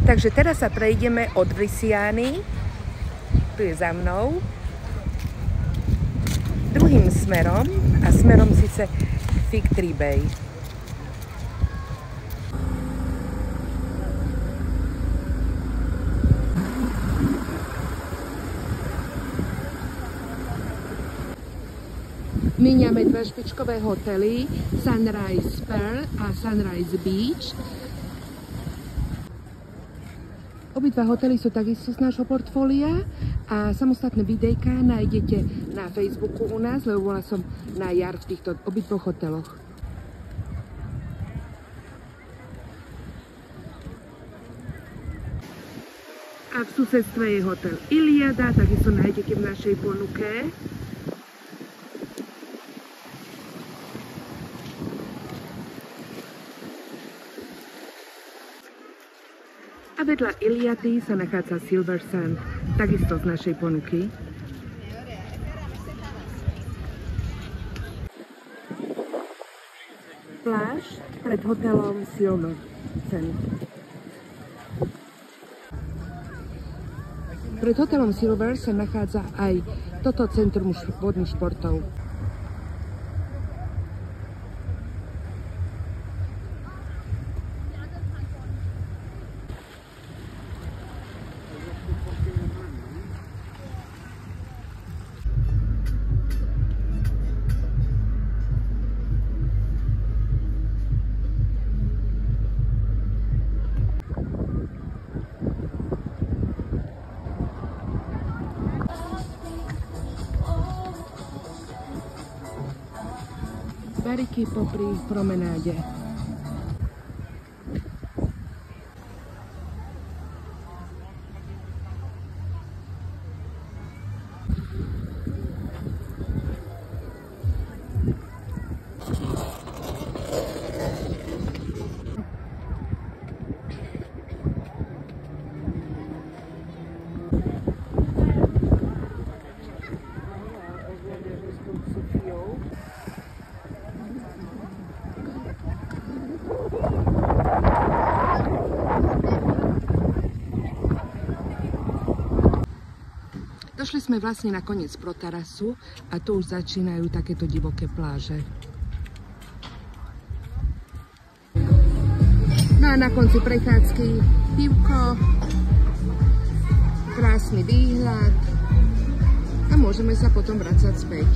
Takže teraz sa prejdeme od Vrisiany, tu je za mnou, druhým smerom a smerom síce Fig Tree Bay. Míňame dva špičkové hotely, Sunrise Pearl a Sunrise Beach. Obidva hotely sú takisto z nášho portfólia a samostatné videjka nájdete na Facebooku u nás, lebo bola som na jar v týchto obidvoch hoteloch. A v susedstve je hotel Iliada, takisto nájdete v našej ponuke. A vedľa Iliady sa nachádza Silver Sand, takisto z našej ponuky. Pláž pred hotelom Silver Sand. Pred hotelom Silver sa nachádza aj toto centrum vodných športov. Bariky popri promenáde. Došli sme vlastne na koniec Protarasu a tu už začínajú takéto divoké pláže. No a na konci prechádzky pivko, krásny výhľad a môžeme sa potom vracať späť.